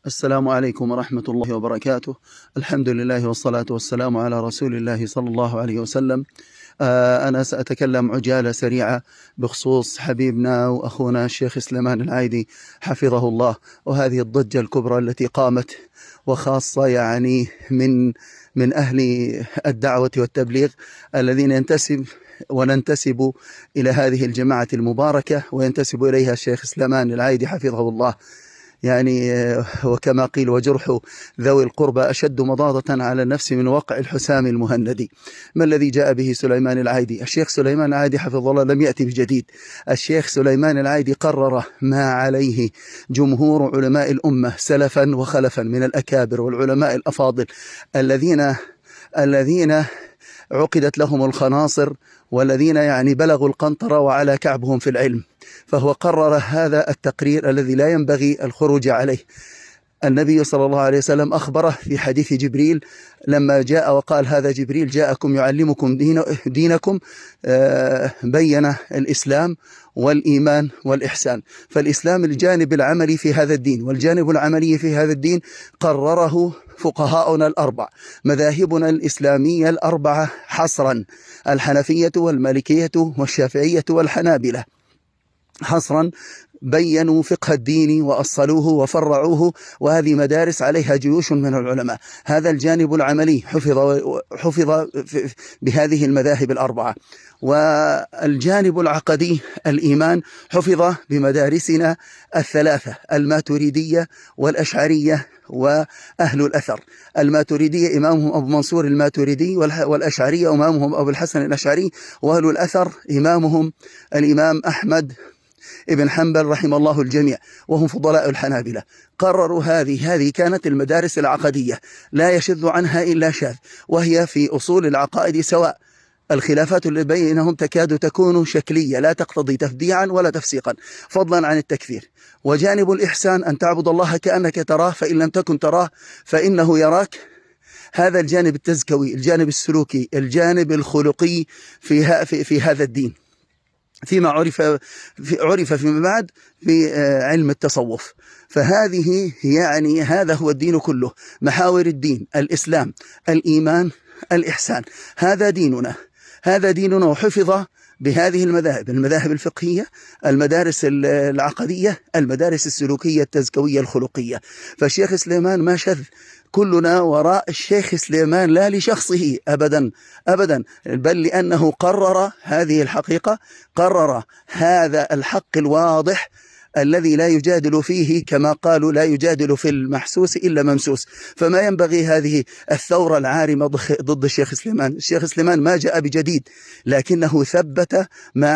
السلام عليكم ورحمة الله وبركاته. الحمد لله والصلاة والسلام على رسول الله صلى الله عليه وسلم. أنا سأتكلم عجالة سريعة بخصوص حبيبنا وأخونا الشيخ سليمان العايدي حفظه الله، وهذه الضجة الكبرى التي قامت، وخاصة يعني من أهل الدعوة والتبليغ الذين وننتسب إلى هذه الجماعة المباركة، وينتسب إليها الشيخ سليمان العايدي حفظه الله. يعني وكما قيل: وجرح ذوي القربى أشد مضاضة على النفس من وقع الحسام المهندي. ما الذي جاء به سليمان العايدي؟ الشيخ سليمان العايدي حفظه الله لم يأتي بجديد. الشيخ سليمان العايدي قرر ما عليه جمهور علماء الأمة سلفا وخلفا من الأكابر والعلماء الأفاضل الذين عقدت لهم الخناصر، والذين يعني بلغوا القنطرة وعلى كعبهم في العلم. فهو قرر هذا التقرير الذي لا ينبغي الخروج عليه. النبي صلى الله عليه وسلم أخبره في حديث جبريل لما جاء وقال: هذا جبريل جاءكم يعلمكم دينكم، بين الإسلام والإيمان والإحسان. فالإسلام الجانب العملي في هذا الدين، والجانب العملي في هذا الدين قرره فقهاؤنا الأربع، مذاهبنا الإسلامية الأربعة حصرا: الحنفية والمالكية والشافعية والحنابلة. حصرا بينوا فقه الدين وأصلوه وفرعوه، وهذه مدارس عليها جيوش من العلماء. هذا الجانب العملي حفظ بهذه المذاهب الأربعة. والجانب العقدي الإيمان حفظ بمدارسنا الثلاثة: الماتريدية والأشعرية وأهل الأثر. الماتريدية إمامهم أبو منصور الماتريدي، والأشعرية إمامهم أبو الحسن الأشعري، وأهل الأثر إمامهم الإمام أحمد ابن حنبل رحم الله الجميع، وهم فضلاء الحنابلة. قرروا هذه كانت المدارس العقدية لا يشذ عنها إلا شاذ، وهي في أصول العقائد سواء. الخلافات اللي بينهم تكاد تكون شكلية لا تقتضي تفديعا ولا تفسيقا، فضلا عن التكفير. وجانب الإحسان أن تعبد الله كأنك تراه، فإن لم تكن تراه فإنه يراك. هذا الجانب التزكوي، الجانب السلوكي، الجانب الخلقي في هذا الدين، فيما عرف فيما بعد في علم التصوف. فهذه يعني هذا هو الدين كله، محاور الدين: الإسلام، الإيمان، الإحسان. هذا ديننا وحفظ بهذه المذاهب الفقهية، المدارس العقدية، المدارس السلوكية التزكوية الخلقية. فالشيخ سليمان ما شذ، كلنا وراء الشيخ سليمان لا لشخصه أبدا أبدا، بل لأنه قرر هذه الحقيقة، قرر هذا الحق الواضح الذي لا يجادل فيه، كما قالوا: لا يجادل في المحسوس إلا ممسوس. فما ينبغي هذه الثورة العارمة ضد الشيخ سليمان. الشيخ سليمان ما جاء بجديد، لكنه ثبت ما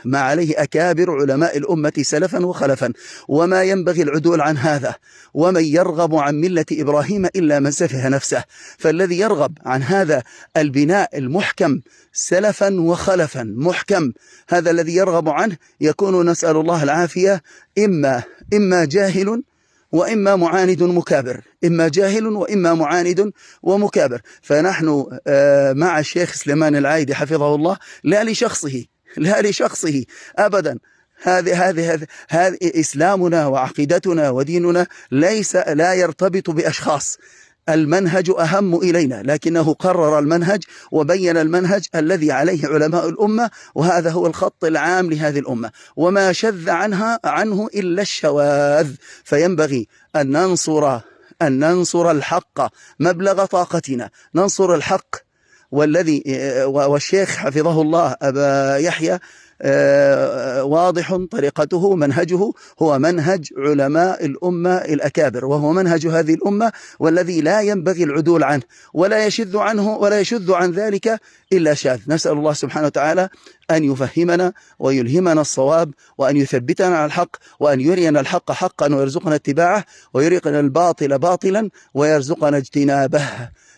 عليه أكابر علماء الأمة سلفا وخلفا، وما ينبغي العدول عن هذا. ومن يرغب عن ملة إبراهيم إلا من سفه نفسه. فالذي يرغب عن هذا البناء المحكم سلفا وخلفا محكم، هذا الذي يرغب عنه يكون، نسأل الله العافية، إما جاهل وإما معاند مكابر، إما جاهل وإما معاند ومكابر. فنحن مع الشيخ سليمان العايدي حفظه الله لا لشخصه أبدا. هذه إسلامنا وعقيدتنا وديننا لا يرتبط بأشخاص. المنهج أهم إلينا، لكنه قرر المنهج وبين المنهج الذي عليه علماء الأمة، وهذا هو الخط العام لهذه الأمة، وما شذ عنه إلا الشواذ. فينبغي أن ننصر الحق مبلغ طاقتنا، ننصر الحق. والشيخ حفظه الله أبا يحيى واضح طريقته، منهجه هو منهج علماء الأمة الأكابر، وهو منهج هذه الأمة، والذي لا ينبغي العدول عنه، ولا يشذ عن ذلك إلا شاذ. نسأل الله سبحانه وتعالى أن يفهمنا ويلهمنا الصواب، وأن يثبتنا على الحق، وأن يرينا الحق حقا ويرزقنا اتباعه، ويرينا الباطل باطلا ويرزقنا اجتنابه.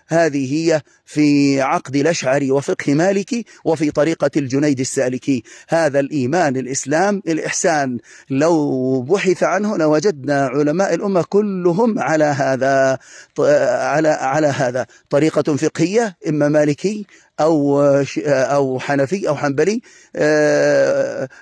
هذه هي في عقد الأشعري وفقه مالكي، وفي طريقة الجنيد السالكي. هذا الإيمان، الإسلام، الإحسان، لو بحث عنه لوجدنا علماء الأمة كلهم على هذا طريقة فقهية، إما مالكي أو حنفي أو حنبلي،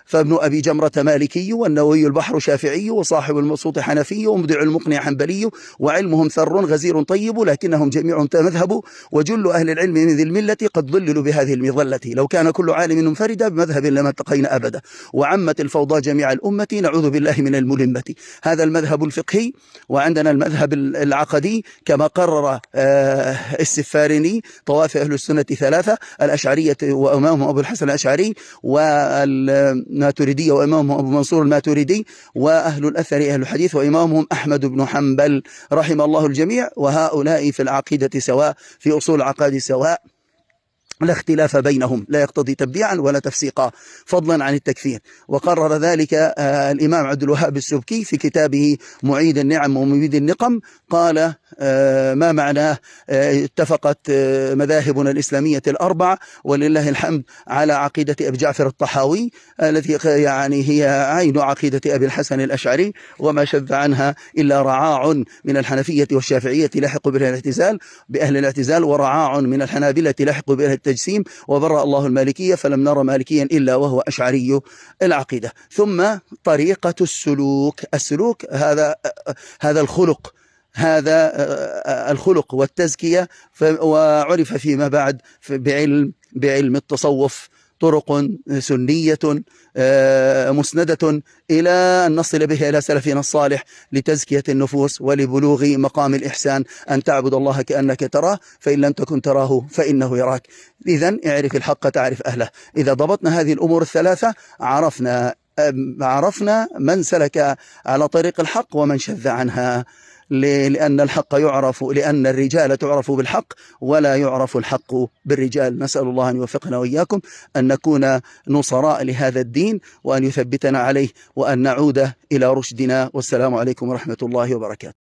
فابن أبي جمرة مالكي، والنووي البحر شافعي، وصاحب المبسوط حنفي، ومبدع المقنع حنبلي، وعلمهم ثر غزير طيب، لكنهم جميع مذهب، وجل أهل العلم من ذي الملة قد ضللوا بهذه المظلة، لو كان كل عالم منفردا بمذهب لما التقينا أبدا، وعمت الفوضى جميع الأمة، نعوذ بالله من الملمة. هذا المذهب الفقهي. وعندنا المذهب العقدي كما قرر السفاريني: طوائف أهل السنة ثلاثة: الأشعرية وإمامهم أبو الحسن الأشعري، والماتريدية وإمامهم أبو منصور الماتريدي، وأهل الأثر أهل الحديث وإمامهم أحمد بن حنبل، رحم الله الجميع. وهؤلاء في العقيدة سواء، في أصول العقائد سواء، لا اختلاف بينهم، لا يقتضي تبديعا ولا تفسيقا، فضلا عن التكفير. وقرر ذلك الإمام عبد الوهاب السبكي في كتابه معيد النعم ومميد النقم، قال: ما معناه اتفقت مذاهبنا الإسلامية الأربع ولله الحمد على عقيدة أبي جعفر الطحاوي، التي يعني هي عين عقيدة أبي الحسن الأشعري، وما شذ عنها إلا رعاع من الحنفية والشافعية لحقوا بأهل الاعتزال، ورعاع من الحنابلة لحقوا بأهل التجسيم، وبرأ الله المالكية فلم نرى مالكيا إلا وهو أشعري العقيدة. ثم طريقة السلوك هذا الخلق، هذا الخلق والتزكية، وعرف فيما بعد بعلم التصوف طرق سنية مسندة إلى أن نصل بها إلى سلفنا الصالح لتزكية النفوس ولبلوغ مقام الإحسان، أن تعبد الله كأنك تراه، فإن لم تكن تراه فإنه يراك. إذن اعرف الحق تعرف أهله. إذا ضبطنا هذه الأمور الثلاثة عرفنا من سلك على طريق الحق ومن شذ عنها، لأن الرجال تعرف بالحق ولا يعرف الحق بالرجال. نسأل الله أن يوفقنا وإياكم أن نكون نصراء لهذا الدين، وأن يثبتنا عليه، وأن نعود إلى رشدنا. والسلام عليكم ورحمة الله وبركاته.